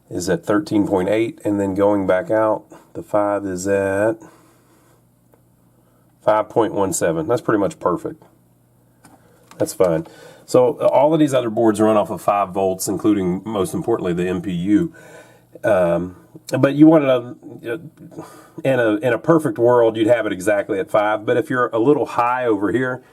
is at 13.8, and then going back out, the 5 is at 5.17. That's pretty much perfect. That's fine. So all of these other boards run off of 5 volts, including, most importantly, the MPU. But you wanted in a perfect world, you'd have it exactly at 5. But if you're a little high over here,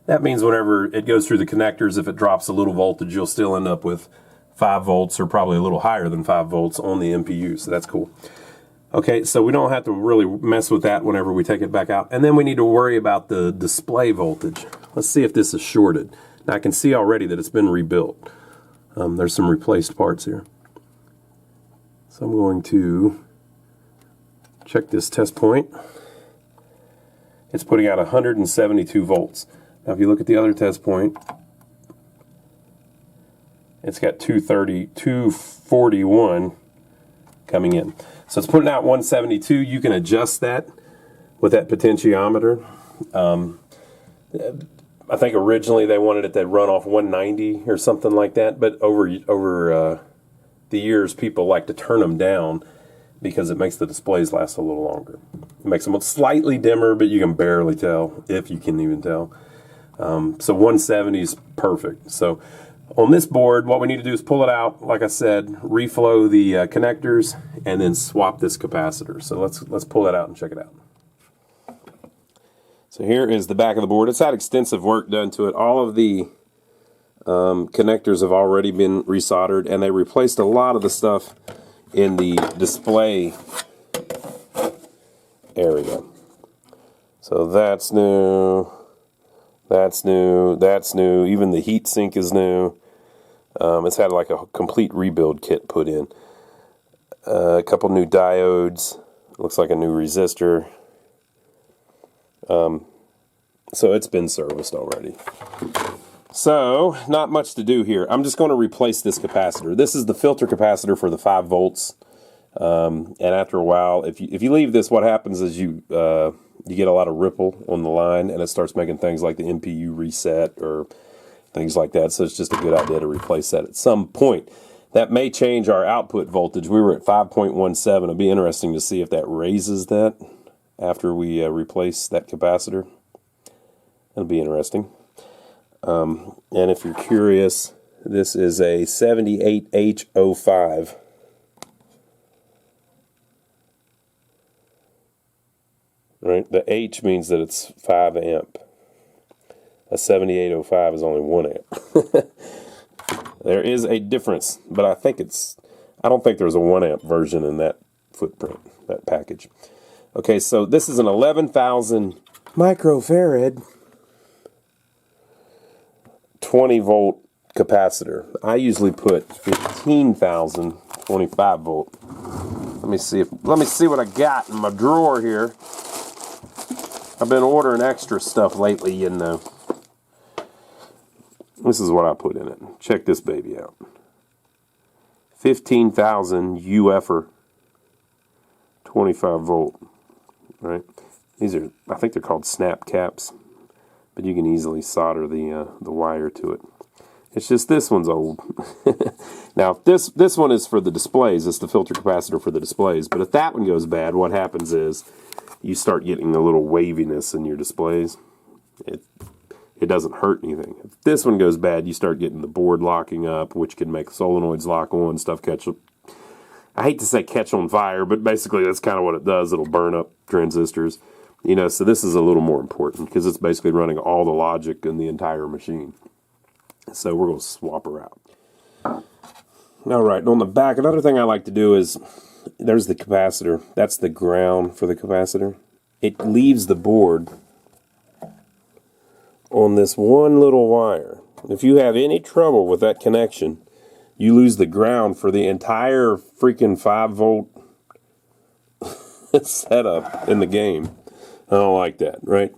that means whenever it goes through the connectors, if it drops a little voltage, you'll still end up with 5 volts or probably a little higher than 5 volts on the MPU. So that's cool. Okay, so we don't have to really mess with that whenever we take it back out. And then we need to worry about the display voltage. Let's see if this is shorted. Now I can see already that it's been rebuilt. There's some replaced parts here. So I'm going to check this test point. It's putting out 172 volts. Now if you look at the other test point, it's got 241 coming in. So it's putting out 172. You can adjust that with that potentiometer. I think originally they wanted it to run off 190 or something like that, but over the years, people like to turn them down because it makes the displays last a little longer. It makes them slightly dimmer, but you can barely tell, if you can even tell. So 170 is perfect. So on this board, what we need to do is pull it out, like I said, reflow the connectors, and then swap this capacitor. So let's pull that out and check it out. So here is the back of the board. It's had extensive work done to it. All of the connectors have already been resoldered, and they replaced a lot of the stuff in the display area. So that's new. That's new. That's new. Even the heat sink is new. It's had like a complete rebuild kit put in. A couple new diodes. Looks like a new resistor. So it's been serviced already. So, not much to do here. I'm just going to replace this capacitor. This is the filter capacitor for the 5 volts. And after a while, if you leave this, what happens is you get a lot of ripple on the line, and it starts making things like the MPU reset or things like that. So it's just a good idea to replace that at some point. That may change our output voltage. We were at 5.17. It'll be interesting to see if that raises that after we replace that capacitor. It'll be interesting. And if you're curious, this is a 78H05. Right? The H means that it's 5 amp. A 7805 is only 1 amp. There is a difference, but I don't think there's a 1 amp version in that footprint, that package. Okay, so this is an 11,000 microfarad 20 volt capacitor. I usually put 15,000 25 volt. Let me see what I got in my drawer here. I've been ordering extra stuff lately, you know. This is what I put in it. Check this baby out. 15,000 UF'er 25 volt. Right? These are, I think they're called snap caps, but you can easily solder the wire to it. It's just this one's old. Now, this one is for the displays. It's the filter capacitor for the displays. But if that one goes bad, what happens is you start getting a little waviness in your displays. It doesn't hurt anything. If this one goes bad, you start getting the board locking up, which can make solenoids lock on, stuff catch up. I hate to say catch on fire, but basically that's kind of what it does. It'll burn up transistors. You know, so this is a little more important because it's basically running all the logic in the entire machine. So we're going to swap her out. All right, on the back, another thing I like to do is, there's the capacitor. That's the ground for the capacitor. It leaves the board on this one little wire. If you have any trouble with that connection, you lose the ground for the entire freaking 5 volt setup in the game. I don't like that, right?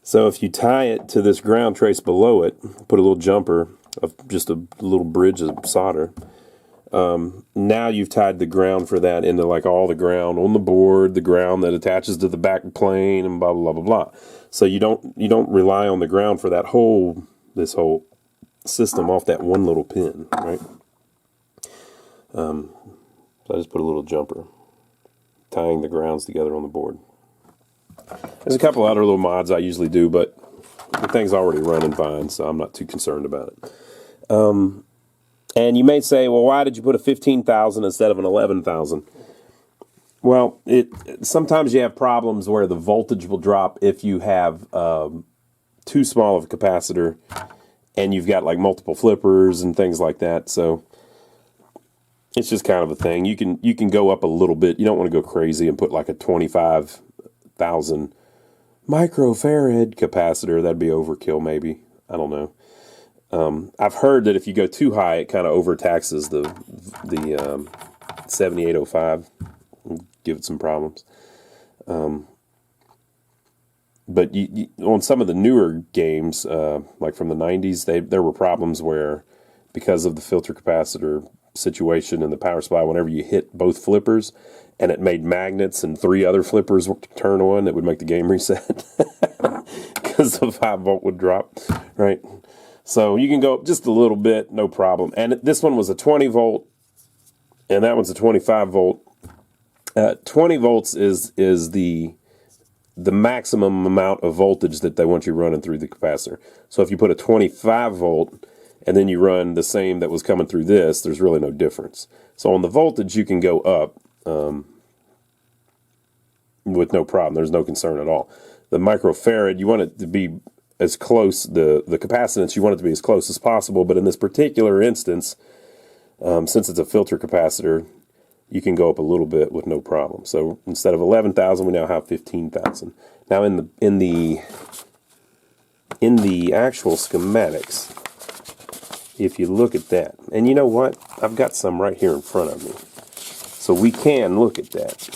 So if you tie it to this ground trace below it, put a little jumper of just a little bridge of solder, now you've tied the ground for that into like all the ground on the board, the ground that attaches to the back plane, and blah blah blah blah blah. So you don't rely on the ground for that this whole system off that one little pin, right? So I just put a little jumper tying the grounds together on the board. There's a couple other little mods I usually do, but the thing's already running fine, so I'm not too concerned about it. And you may say, well, why did you put a 15,000 instead of an 11,000? Well, sometimes you have problems where the voltage will drop if you have too small of a capacitor and you've got like multiple flippers and things like that. So it's just kind of a thing. You can go up a little bit. You don't want to go crazy and put like a 25,000 microfarad capacitor. That'd be overkill, maybe. I don't know. I've heard that if you go too high, it kind of overtaxes the 7805. Give it some problems. But on some of the newer games, like from the 90s, there were problems where, because of the filter capacitor situation in the power supply, whenever you hit both flippers and it made magnets and 3 other flippers turn on, it would make the game reset because the 5 volt would drop, right? So you can go up just a little bit, no problem. And this one was a 20 volt, and that one's a 25 volt. 20 volts is the maximum amount of voltage that they want you running through the capacitor. So if you put a 25 volt and then you run the same that was coming through this, there's really no difference. So on the voltage, you can go up with no problem. There's no concern at all. The microfarad, you want it to be as close, the capacitance, you want it to be as close as possible, but in this particular instance, since it's a filter capacitor, you can go up a little bit with no problem. So instead of 11,000, we now have 15,000. Now in the actual schematics, if you look at that, and you know what? I've got some right here in front of me. So we can look at that.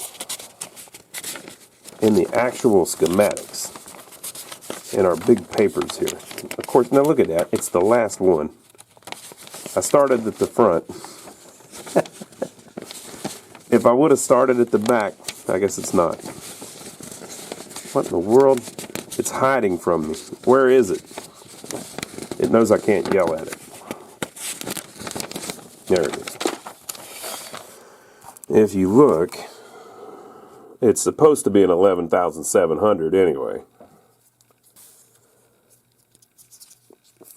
In the actual schematics, in our big papers here. Of course, now look at that. It's the last one. I started at the front. If I would have started at the back, I guess it's not. What in the world? It's hiding from me. Where is it? It knows I can't yell at it. There it is. If you look, it's supposed to be an 11,700 anyway.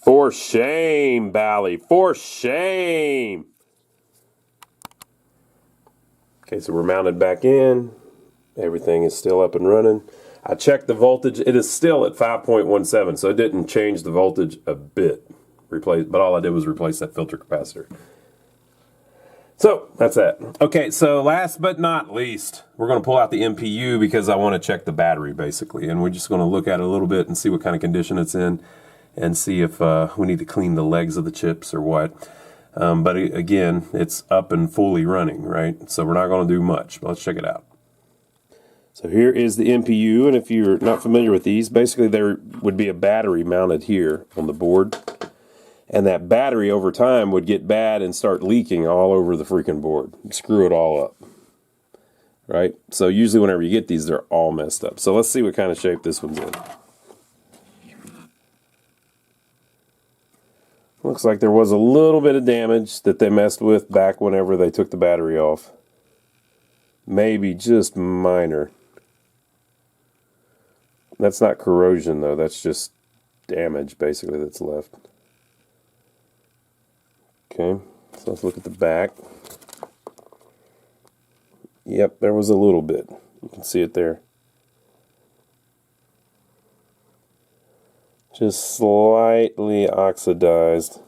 For shame, Bally. For shame. Okay, so we're mounted back in. Everything is still up and running. I checked the voltage. It is still at 5.17, so it didn't change the voltage a bit. But all I did was replace that filter capacitor. So, that's that. Okay, so last but not least, we're going to pull out the MPU because I want to check the battery, basically. And we're just going to look at it a little bit and see what kind of condition it's in. and see if we need to clean the legs of the chips or what. But again, it's up and fully running, right? So we're not going to do much. But let's check it out. So here is the MPU, and if you're not familiar with these, basically there would be a battery mounted here on the board. And that battery over time would get bad and start leaking all over the freaking board. Screw it all up. Right? So usually whenever you get these, they're all messed up. So let's see what kind of shape this one's in. Looks like there was a little bit of damage that they messed with back whenever they took the battery off. Maybe just minor. That's not corrosion though, that's just damage basically that's left. Okay, so let's look at the back. Yep, there was a little bit. You can see it there. Just slightly oxidized.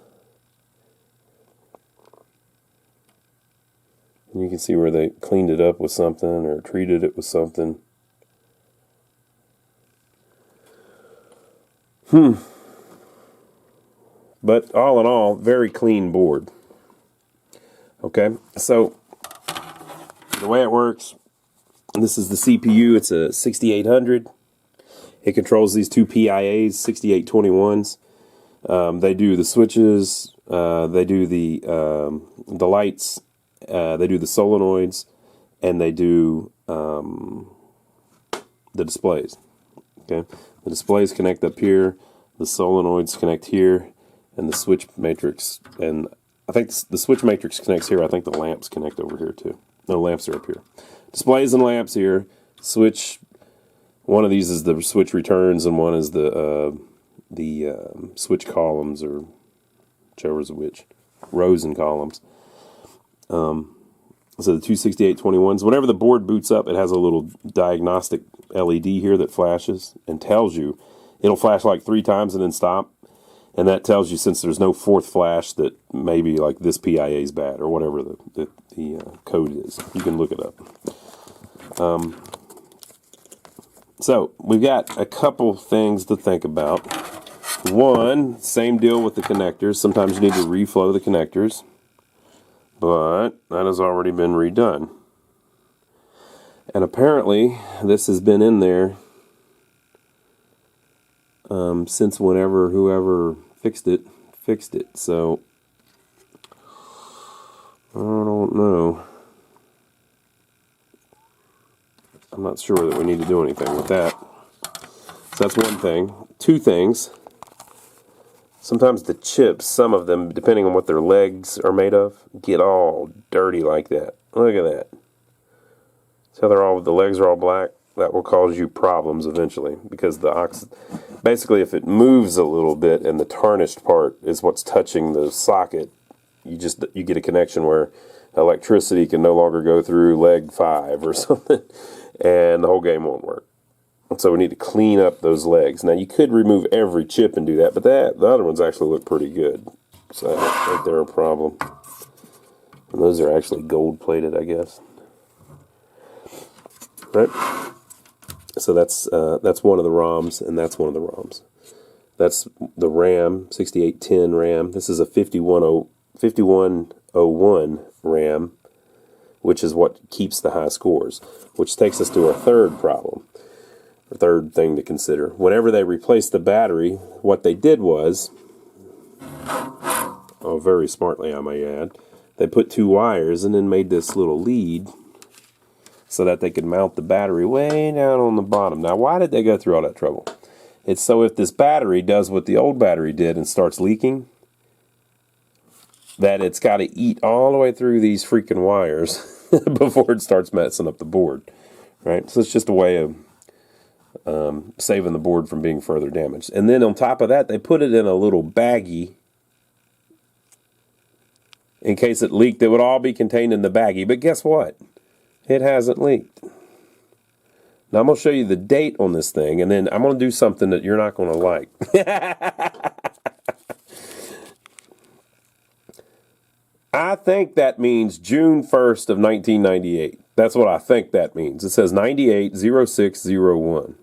And you can see where they cleaned it up with something or treated it with something. But all in all, very clean board. Okay, so the way it works, this is the CPU. It's a 6800. It controls these two PIAs, 6821s. They do the switches, they do the lights, they do the solenoids, and they do the displays. Okay, the displays connect up here, the solenoids connect here, and the switch matrix, and I think the switch matrix connects here. I think the lamps connect over here too. No, lamps are up here. Displays and lamps here. Switch. One of these is the switch returns, and one is the switch columns, or whichever's which, rows and columns. So the two 6821s. Whenever the board boots up, it has a little diagnostic LED here that flashes and tells you. It'll flash like 3 times and then stop. And that tells you, since there's no fourth flash, that maybe like this PIA is bad or whatever the code is. You can look it up. So we've got a couple things to think about. One, same deal with the connectors. Sometimes you need to reflow the connectors, but that has already been redone. And apparently this has been in there since whenever whoever fixed it. So I don't know. I'm not sure that we need to do anything with that. So that's one thing. Two things. Sometimes the chips, some of them, depending on what their legs are made of, get all dirty like that. Look at that. See how the legs are all black? That will cause you problems eventually, because basically if it moves a little bit and the tarnished part is what's touching the socket, you get a connection where electricity can no longer go through leg 5 or something, and the whole game won't work. So we need to clean up those legs. Now you could remove every chip and do that, but the other ones actually look pretty good. So I don't think they're a problem. And those are actually gold plated, I guess. Right? So that's one of the ROMs, and that's one of the ROMs. That's the RAM, 6810 RAM. This is a 5101 RAM, which is what keeps the high scores, which takes us to our third problem, or third thing to consider. Whenever they replaced the battery, what they did was, very smartly I may add, they put 2 wires and then made this little lead so that they could mount the battery way down on the bottom. Now, why did they go through all that trouble? It's so if this battery does what the old battery did and starts leaking, that it's got to eat all the way through these freaking wires before it starts messing up the board. Right? So it's just a way of saving the board from being further damaged. And then on top of that, they put it in a little baggie. In case it leaked, it would all be contained in the baggie. But guess what? It hasn't leaked. Now I'm going to show you the date on this thing, and then I'm going to do something that you're not going to like. I think that means June 1st of 1998. That's what I think that means. It says 980601.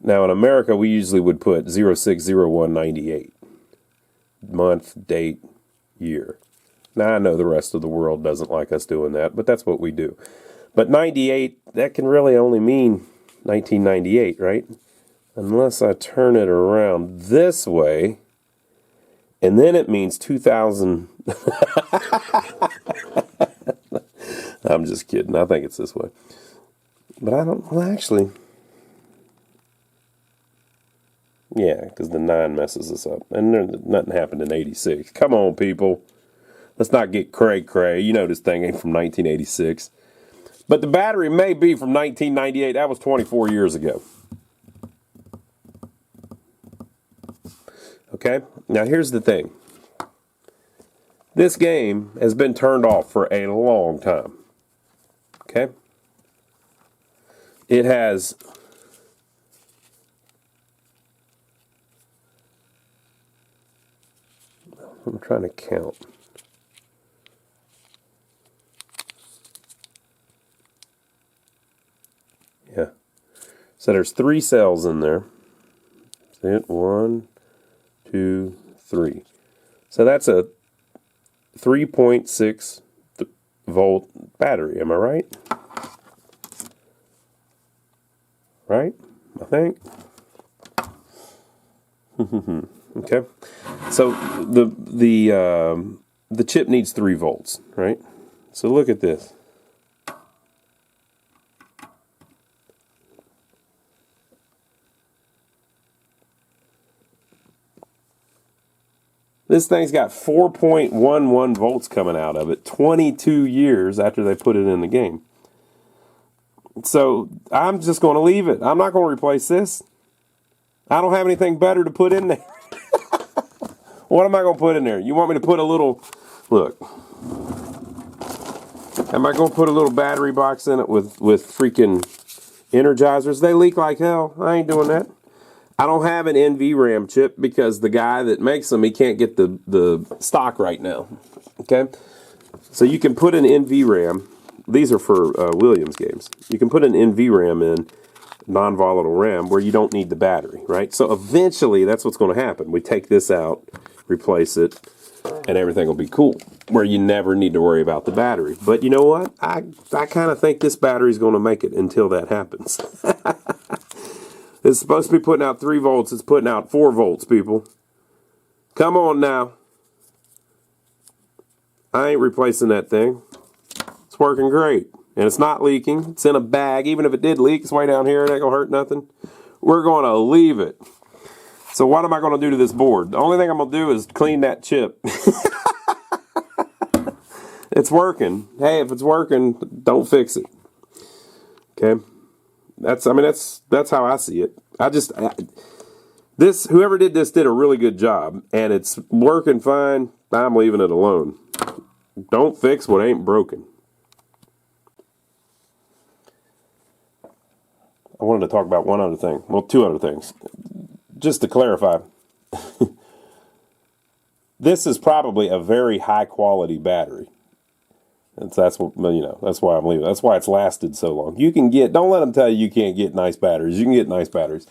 Now in America, we usually would put 060198. Month, date, year. Now I know the rest of the world doesn't like us doing that, but that's what we do. But 98, that can really only mean 1998, right? Unless I turn it around this way, and then it means 2000. I'm just kidding. I think it's this way. But I don't, well, actually, yeah, because the 9 messes us up. And nothing happened in 86. Come on, people. Let's not get cray-cray. You know this thing ain't from 1986. But the battery may be from 1998. That was 24 years ago. Okay? Now, here's the thing. This game has been turned off for a long time. Okay? It has... I'm trying to count. Yeah. So there's 3 cells in there. See it? 1, 2, 3. So that's a 3.6 volt battery. Am I right? Right? I think. Okay. So the chip needs 3 volts, right? So look at this. This thing's got 4.11 volts coming out of it 22 years after they put it in the game. So I'm just going to leave it. I'm not going to replace this. I don't have anything better to put in there. What am I going to put in there? You want me to put a little, look. Am I going to put a little battery box in it with freaking energizers? They leak like hell. I ain't doing that. I don't have an NVRAM chip because the guy that makes them, he can't get the stock right now. Okay? So you can put an NVRAM. These are for Williams games. You can put an NVRAM in, non-volatile RAM, where you don't need the battery, right? So eventually, that's what's going to happen. We take this out, replace it, and everything will be cool, where you never need to worry about the battery. But you know what? I kind of think this battery is going to make it until that happens. It's supposed to be putting out 3 volts. It's putting out 4 volts, people. Come on now. I ain't replacing that thing. It's working great. And it's not leaking. It's in a bag. Even if it did leak, it's way down here. It ain't going to hurt nothing. We're going to leave it. So what am I going to do to this board? The only thing I'm going to do is clean that chip. It's working. Hey, if it's working, don't fix it. Okay? That's how I see it. Whoever did this did a really good job, and it's working fine. I'm leaving it alone. Don't fix what ain't broken. I wanted to talk about one other thing. Well, 2 other things. Just to clarify, this is probably a very high quality battery. That's what, you know, that's why I'm leaving. That's why it's lasted so long. You can get, don't let them tell you can't get nice batteries. You can get nice batteries.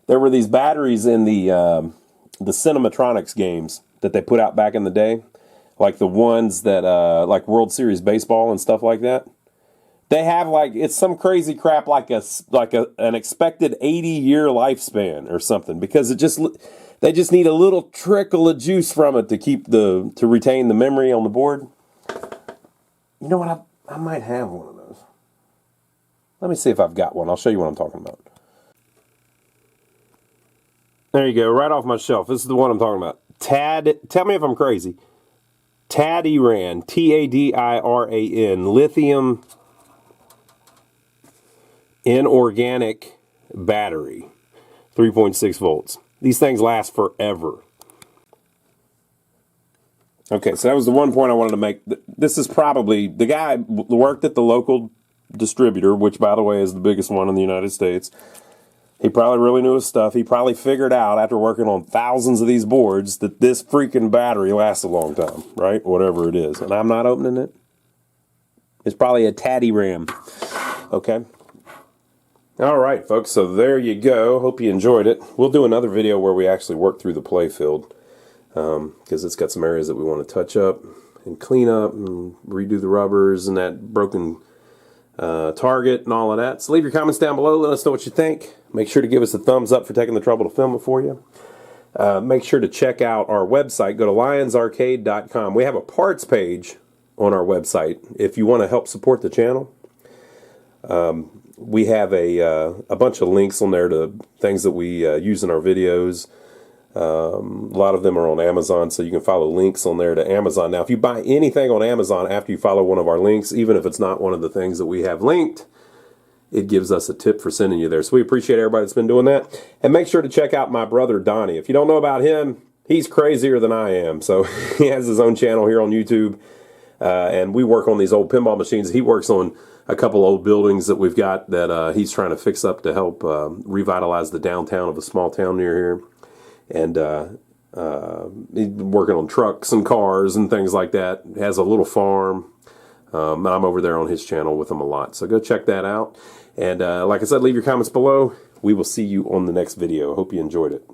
There were these batteries in the Cinematronics games that they put out back in the day, like the ones that like World Series baseball and stuff like that. They have like, it's some crazy crap like an expected 80-year lifespan or something, because they just need a little trickle of juice from it to retain the memory on the board. You know what? I might have one of those. Let me see if I've got one. I'll show you what I'm talking about. There you go, right off my shelf. This is the one I'm talking about. Tell me if I'm crazy. Tadiran, T-A-D-I-R-A-N, lithium inorganic battery, 3.6 volts. These things last forever. Okay, so that was the one point I wanted to make. This is probably, the guy worked at the local distributor, which, by the way, is the biggest one in the United States. He probably really knew his stuff. He probably figured out, after working on thousands of these boards, that this freaking battery lasts a long time, right? Whatever it is. And I'm not opening it. It's probably a Tadiran. Okay? All right, folks, so there you go. Hope you enjoyed it. We'll do another video where we actually work through the play field, because it's got some areas that we want to touch up and clean up and redo the rubbers and that broken target and all of that. So leave your comments down below. Let us know what you think. Make sure to give us a thumbs up for taking the trouble to film it for you. Make sure to check out our website. Go to lionsarcade.com. We have a parts page on our website if you want to help support the channel. We have a bunch of links on there to things that we use in our videos. A lot of them are on Amazon, so you can follow links on there to Amazon. Now, if you buy anything on Amazon after you follow one of our links, even if it's not one of the things that we have linked, it gives us a tip for sending you there. So we appreciate everybody that's been doing that. And make sure to check out my brother, Donnie. If you don't know about him, he's crazier than I am. So he has his own channel here on YouTube. And we work on these old pinball machines. He works on a couple old buildings that we've got that he's trying to fix up to help revitalize the downtown of a small town near here. And he's been working on trucks and cars and things like that. He has a little farm. I'm over there on his channel with him a lot. So go check that out. And like I said, leave your comments below. We will see you on the next video. Hope you enjoyed it.